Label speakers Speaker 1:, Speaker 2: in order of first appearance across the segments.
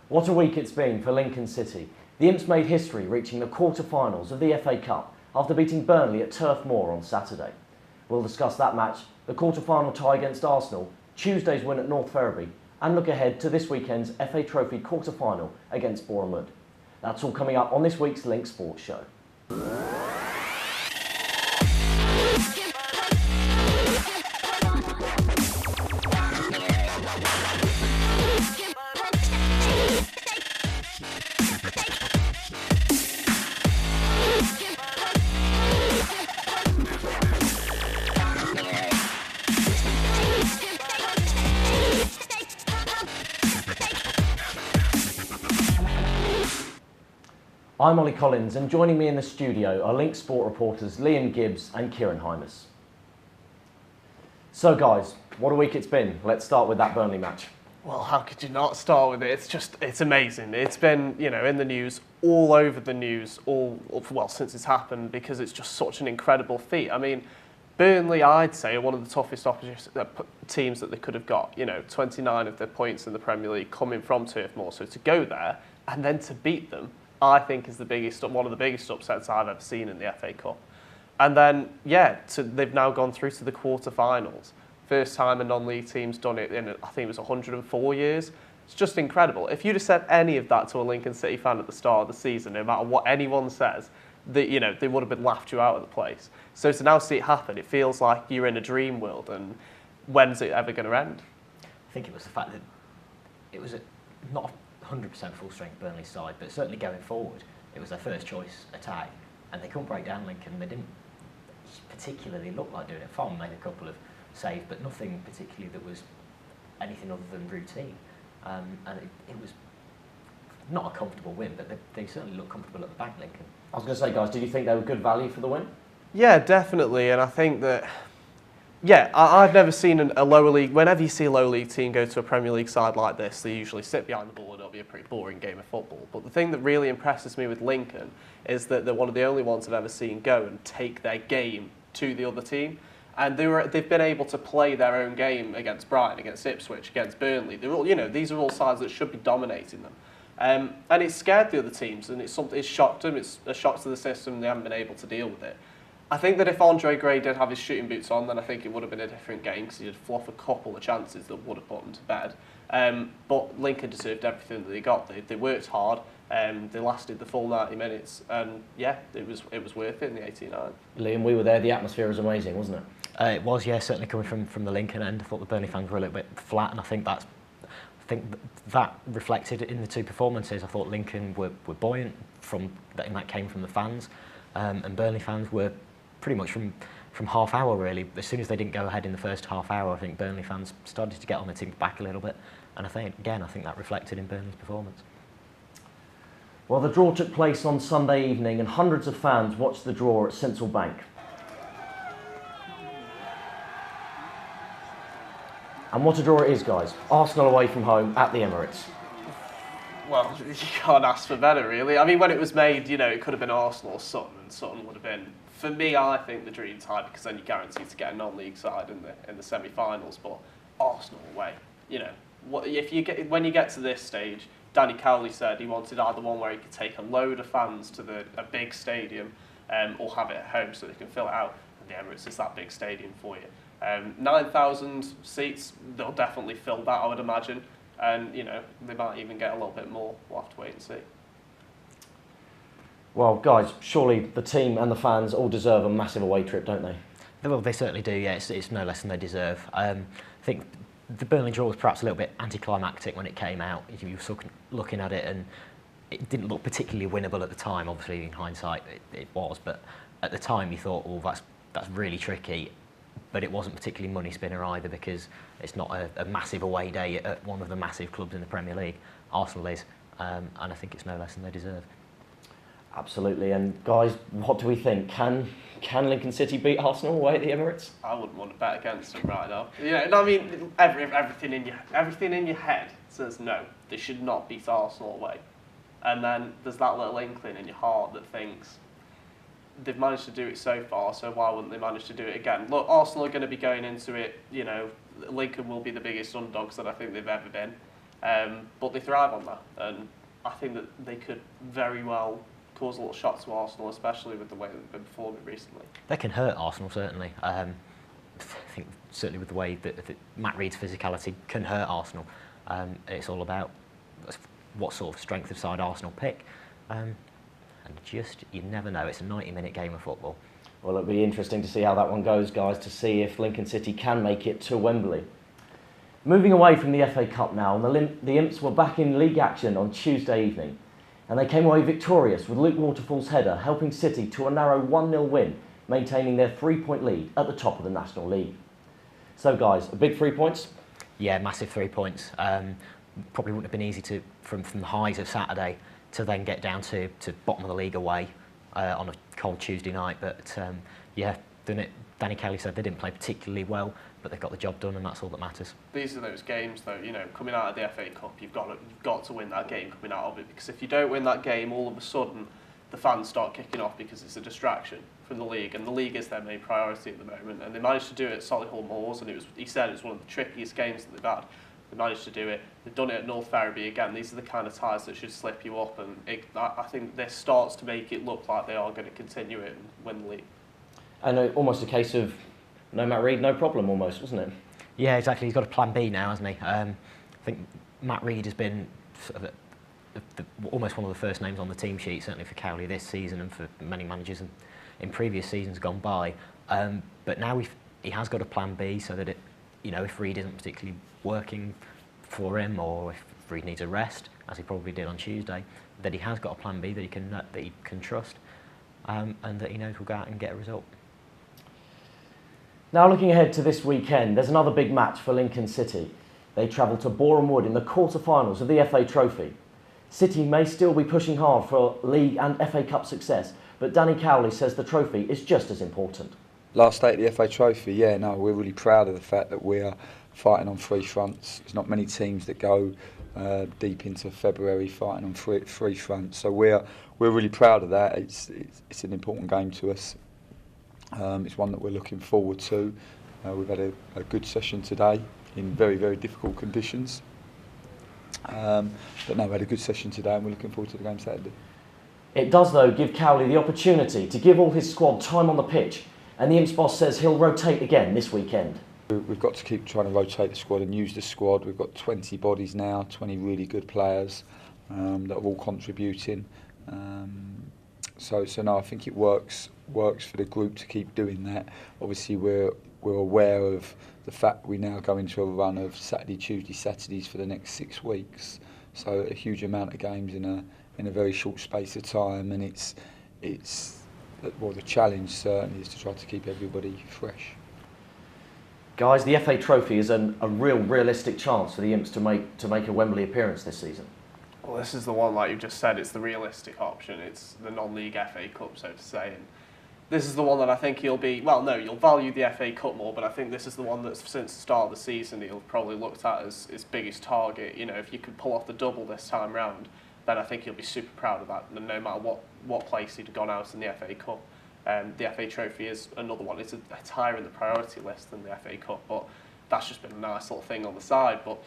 Speaker 1: What a week it's been for Lincoln City. The Imps made history, reaching the quarter-finals of the FA Cup after beating Burnley at Turf Moor on Saturday. We'll discuss that match, the quarter-final tie against Arsenal, Tuesday's win at North Ferriby, and look ahead to this weekend's FA Trophy quarter-final against Boreham Wood. That's all coming up on this week's Link Sports Show. I'm Ollie Collins, and joining me in the studio are Link Sport reporters Liam Gibbs and Kieran Hymas. So guys, what a week it's been. Let's start with that Burnley match.
Speaker 2: Well, how could you not start with it? It's amazing. It's been, in the news, all over the news, since it's happened, because it's just such an incredible feat. I mean, Burnley, I'd say, are one of the toughest teams that they could have got. 29 of their points in the Premier League coming from Turf Moor. So to go there and then to beat them, I think is one of the biggest upsets I've ever seen in the FA Cup. And then, they've now gone through to the quarter-finals. First time a non-league team's done it in, I think it was 104 years. It's just incredible. If you'd have said any of that to a Lincoln City fan at the start of the season, no matter what anyone says, they would have been laughed you out of the place. So to now see it happen, it feels like you're in a dream world, and when's it ever going to end?
Speaker 3: I think it was the fact that it was not 100% full-strength Burnley side, but certainly going forward, it was their first choice attack, and they couldn't break down Lincoln. They didn't particularly look like doing it. Fon made a couple of saves, but nothing particularly that was anything other than routine. And it was not a comfortable win, but they certainly looked comfortable at the back, Lincoln.
Speaker 1: I was going to say, guys, did you think they were good value for the win?
Speaker 2: Yeah, definitely, and I think that I've never seen a lower league. Whenever you see a lower league team go to a Premier League side like this, they usually sit behind the ball and it'll be a pretty boring game of football. But the thing that really impresses me with Lincoln is that they're one of the only ones I've ever seen go and take their game to the other team. And they've been able to play their own game against Brighton, against Ipswich, against Burnley. They're all, these are all sides that should be dominating them. And it scared the other teams, and it's shocked them. It's a shock to the system. They haven't been able to deal with it. I think that if Andre Gray did have his shooting boots on, then I think it would have been a different game, because he did fluff a couple of chances that would have put him to bed. But Lincoln deserved everything that they got. They worked hard. They lasted the full 90 minutes, and it was worth it in the 89.
Speaker 1: Liam, we were there. The atmosphere was amazing, wasn't it?
Speaker 3: It was, certainly coming from the Lincoln end. I thought the Burnley fans were a little bit flat, and I think that reflected in the two performances. I thought Lincoln were buoyant and that came from the fans, and Burnley fans were pretty much from half hour, really. As soon as they didn't go ahead in the first half hour, I think Burnley fans started to get on the team back a little bit, and I think that reflected in Burnley's performance.
Speaker 1: Well, the draw took place on Sunday evening, and hundreds of fans watched the draw at Central Bank. And what a draw it is, guys. Arsenal away from home at the Emirates.
Speaker 2: Well, you can't ask for better, really. I mean, when it was made, it could have been Arsenal or Sutton, and Sutton would have been, for me, I think the dream tie, because then you're guaranteed to get a non-league side in the semi-finals. But Arsenal away, when you get to this stage, Danny Cowley said he wanted either one where he could take a load of fans to a big stadium, or have it at home so they can fill it out. And the Emirates is that big stadium for you. 9,000 seats, they'll definitely fill that, I would imagine. And, they might even get a little bit more. We'll have to wait and see.
Speaker 1: Well, guys, surely the team and the fans all deserve a massive away trip, don't they?
Speaker 3: Well, they certainly do, It's no less than they deserve. I think the Burnley draw was perhaps a little bit anticlimactic when it came out. You were sort of looking at it, and it didn't look particularly winnable at the time. Obviously, in hindsight, it was. But at the time, you thought, that's really tricky. But it wasn't particularly money spinner either, because it's not a massive away day at one of the massive clubs in the Premier League. Arsenal is, and I think it's no less than they deserve.
Speaker 1: Absolutely. And guys, what do we think? Can Lincoln City beat Arsenal away at the Emirates?
Speaker 2: I wouldn't want to bet against them right now. I mean, everything in your head says no, they should not beat Arsenal away, and then there's that little inkling in your heart that thinks they've managed to do it so far, so why wouldn't they manage to do it again? Look, Arsenal are going to be going into it, Lincoln will be the biggest underdogs that I think they've ever been. but they thrive on that, and I think that they could very well cause a little shock to Arsenal, especially with the way they've been performing recently.
Speaker 3: They can hurt Arsenal, certainly. I think certainly with the way that Matt Reed's physicality can hurt Arsenal. It's all about what sort of strength of side Arsenal pick. And just, you never know, it's a 90-minute game of football.
Speaker 1: Well, it'll be interesting to see how that one goes, guys, to see if Lincoln City can make it to Wembley. Moving away from the FA Cup now, and the Imps were back in league action on Tuesday evening, and they came away victorious with Luke Waterfall's header helping City to a narrow 1-0 win, maintaining their 3-point lead at the top of the National League. So, guys, a big 3 points?
Speaker 3: Yeah, massive 3 points. Probably wouldn't have been easy from the highs of Saturday to then get down to bottom of the league away on a cold Tuesday night. But yeah, done it. Danny Kelly said they didn't play particularly well, but they've got the job done, and that's all that matters.
Speaker 2: These are those games, though. You know, coming out of the FA Cup, you've got to win that game coming out of it, because if you don't win that game, all of a sudden the fans start kicking off because it's a distraction from the league, and the league is their main priority at the moment. And they managed to do it at Solihull Moors, and he said it was one of the trickiest games that they've had. They managed to do it. They've done it at North Ferriby again. These are the kind of ties that should slip you up, and I think this starts to make it look like they are going to continue it and win the league. And
Speaker 1: almost a case of no Matt Reed, no problem, almost, wasn't it?
Speaker 3: Yeah, exactly. He's got a plan B now, hasn't he? I think Matt Reed has been sort of almost one of the first names on the team sheet, certainly for Cowley this season and for many managers in previous seasons gone by. But now he has got a plan B, so that if Reed isn't particularly working for him, or if Reed needs a rest, as he probably did on Tuesday, that he has got a plan B that he can trust, and that he knows will go out and get a result.
Speaker 1: Now, looking ahead to this weekend, there's another big match for Lincoln City. They travel to Boreham Wood in the quarter-finals of the FA Trophy. City may still be pushing hard for League and FA Cup success, but Danny Cowley says the trophy is just as important.
Speaker 4: Last day at the FA Trophy, we're really proud of the fact that we are fighting on 3 fronts. There's not many teams that go deep into February fighting on three fronts, so we're really proud of that. It's an important game to us. It's one that we're looking forward to. We've had a good session today in very, very difficult conditions. But no, we had a good session today, and we're looking forward to the game Saturday.
Speaker 1: It does, though, give Cowley the opportunity to give all his squad time on the pitch, and the Imps boss says he'll rotate again this weekend.
Speaker 4: We've got to keep trying to rotate the squad and use the squad. We've got 20 bodies now, 20 really good players that are all contributing. So no, I think it works for the group to keep doing that. Obviously, we're aware of the fact we now go into a run of Saturday, Tuesday, Saturdays for the next 6 weeks. So a huge amount of games in a very short space of time, and the challenge certainly is to try to keep everybody fresh.
Speaker 1: Guys, the FA Trophy is a realistic chance for the Imps to make a Wembley appearance this season.
Speaker 2: Well, this is the one, like you've just said, it's the realistic option. It's the non-league FA Cup, so to say. And this is the one that I think you'll value the FA Cup more, but I think this is the one that since the start of the season he'll probably looked at as his biggest target. You know, if you could pull off the double this time round, then I think he'll be super proud of that, no matter what place he'd have gone out in the FA Cup. The FA Trophy is another one. It's higher in the priority list than the FA Cup, but that's just been a nice little thing on the side. But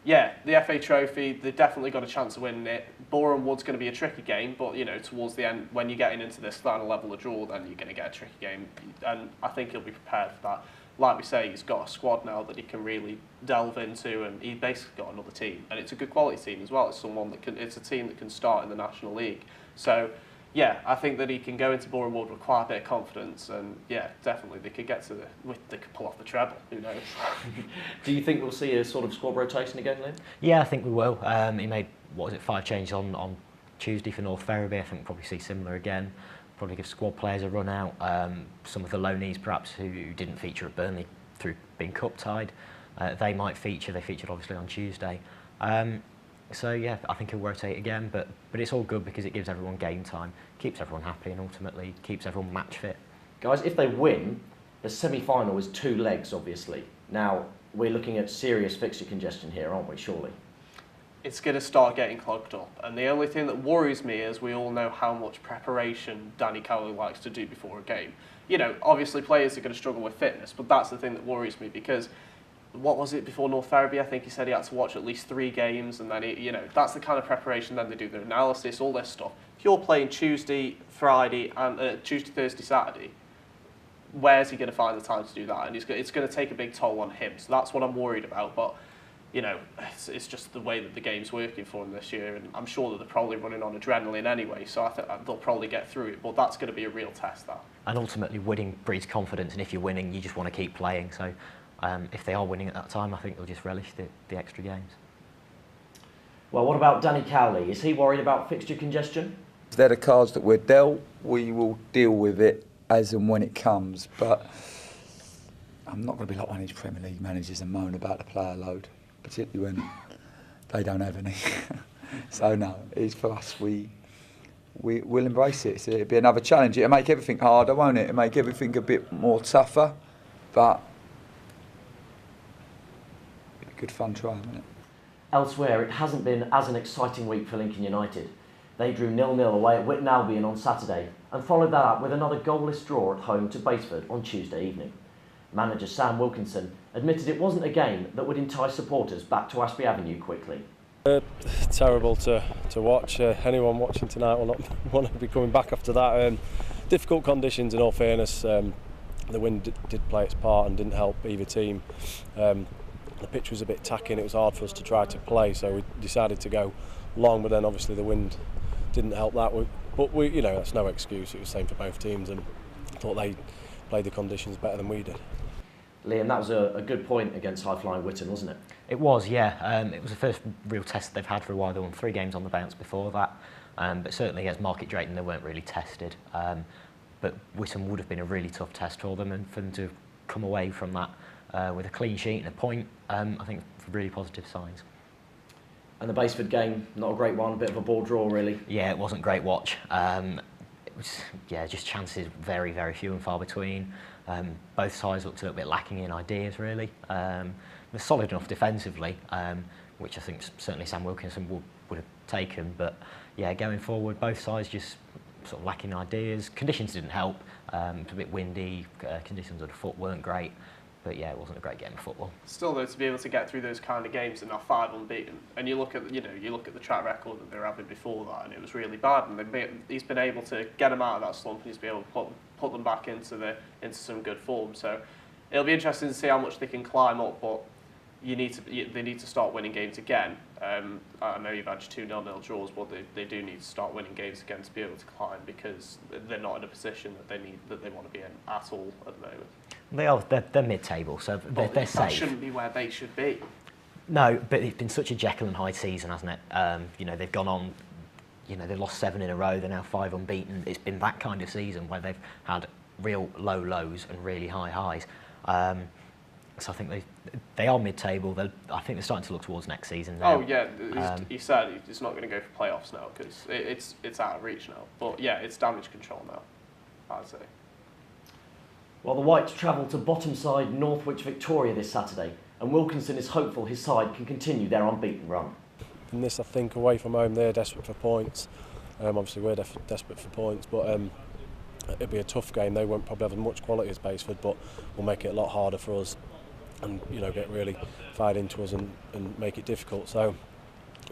Speaker 2: yeah, the FA Trophy, they've definitely got a chance of winning it. Boreham Wood's going to be a tricky game, but towards the end, when you're getting into this final level of draw, then you're going to get a tricky game, and I think he'll be prepared for that. Like we say, he's got a squad now that he can really delve into, and he's basically got another team, and it's a good quality team as well. It's a team that can start in the National League. So yeah, I think that he can go into Boreham Wood with quite a bit of confidence, and yeah, definitely they could they could pull off the treble. Who knows?
Speaker 1: Do you think we'll see a sort of squad rotation again, Lynn?
Speaker 3: Yeah, I think we will. He made 5 changes on Tuesday for North Ferriby. I think we'll probably see similar again. Probably give squad players a run out. Some of the loanees perhaps who didn't feature at Burnley through being cup tied, they might feature. They featured obviously on Tuesday. So yeah, I think he'll rotate again, but it's all good because it gives everyone game time, keeps everyone happy, and ultimately keeps everyone match fit.
Speaker 1: Guys, if they win, the semi-final is 2 legs, obviously. Now, we're looking at serious fixture congestion here, aren't we, surely?
Speaker 2: It's going to start getting clogged up, and the only thing that worries me is we all know how much preparation Danny Cowley likes to do before a game. Obviously players are going to struggle with fitness, but that's the thing that worries me, because what was it before North Ferriby? I think he said he had to watch at least 3 games, and then that's the kind of preparation. Then they do their analysis, all this stuff. If you're playing Tuesday, Friday, and Tuesday, Thursday, Saturday, where's he going to find the time to do that? And it's going to take a big toll on him. So that's what I'm worried about. But it's just the way that the game's working for him this year, and I'm sure that they're probably running on adrenaline anyway. So I think they'll probably get through it. But that's going to be a real test. That.
Speaker 3: And ultimately, winning breeds confidence, and if you're winning, you just want to keep playing. So. If they are winning at that time, I think they'll just relish the extra games.
Speaker 1: Well, what about Danny Cowley? Is he worried about fixture congestion?
Speaker 4: They're the cards that we're dealt. We will deal with it as and when it comes. But I'm not going to be like one of these Premier League managers and moan about the player load, particularly when they don't have any. So no, it's for us. We'll embrace it. So it'll be another challenge. It'll make everything harder, won't it? It'll make everything a bit more tougher. But good fun try, isn't it?
Speaker 1: Elsewhere, it hasn't been as an exciting week for Lincoln United. They drew 0-0 away at Witton Albion on Saturday and followed that up with another goalless draw at home to Basford on Tuesday evening. Manager Sam Wilkinson admitted it wasn't a game that would entice supporters back to Ashby Avenue quickly.
Speaker 5: Terrible to watch. Anyone watching tonight will not want to be coming back after that. Difficult conditions, in all fairness. The wind did play its part and didn't help either team. The pitch was a bit tacky and it was hard for us to try to play, so we decided to go long, but then obviously the wind didn't help that. But that's no excuse. It was the same for both teams, and I thought they played the conditions better than we did.
Speaker 1: Liam, that was a good point against high-flying Witton, wasn't it?
Speaker 3: It was, yeah. It was the first real test they've had for a while. They won 3 games on the bounce before that, but certainly against Market Drayton they weren't really tested. But Witton would have been a really tough test for them, and for them to come away from that with a clean sheet and a point, I think really positive signs.
Speaker 1: And the Basford game, not a great one, a bit of a ball draw really.
Speaker 3: Yeah, it wasn't a great watch. It was, just chances very, very few and far between. Both sides looked a little bit lacking in ideas really. They're solid enough defensively, which I think certainly Sam Wilkinson would have taken, but yeah, going forward, both sides just sort of lacking ideas. Conditions didn't help. It was a bit windy, conditions of the foot weren't great. But yeah, it wasn't a great game of football.
Speaker 2: Still, though, to be able to get through those kind of games and now 5 unbeaten, and you look at the track record that they were having before that, and it was really bad. And he's been able to get them out of that slump, and he's been able to put them back into some good form. So it'll be interesting to see how much they can climb up. But they need to start winning games again. I know you've had 2 0-0 draws, but they do need to start winning games again to be able to climb, because they're not in a position that they want to be in at all at the moment.
Speaker 3: They're mid-table, so they're safe.
Speaker 2: That shouldn't be where they should be.
Speaker 3: No, but it's been such a Jekyll and Hyde season, hasn't it? They've gone on, they've lost 7 in a row, they're now 5 unbeaten. It's been that kind of season where they've had real low lows and really high highs. So I think they are mid-table. I think they're starting to look towards next season now.
Speaker 2: Oh yeah, he said he's not going to go for playoffs now because it's out of reach now. But yeah, it's damage control now, I'd say.
Speaker 1: Well, the Whites travel to bottom side Northwich Victoria this Saturday, and Wilkinson is hopeful his side can continue their unbeaten run.
Speaker 5: In this, I think, away from home, they're desperate for points. Obviously, we're desperate for points, but it'll be a tough game. They won't probably have as much quality as Basford, but will make it a lot harder for us, and get really fired into us and make it difficult. So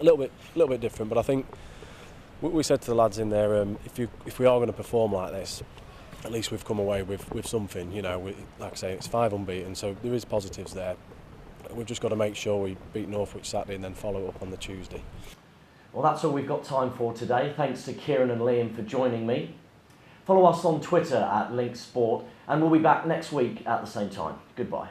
Speaker 5: a little bit different, but I think we said to the lads in there, if we are going to perform like this, at least we've come away with something. Like I say, it's 5 unbeaten, so there is positives there. We've just got to make sure we beat Northwich Saturday and then follow up on the Tuesday.
Speaker 1: Well, that's all we've got time for today. Thanks to Kieran and Liam for joining me. Follow us on Twitter @LinkSport, and we'll be back next week at the same time. Goodbye.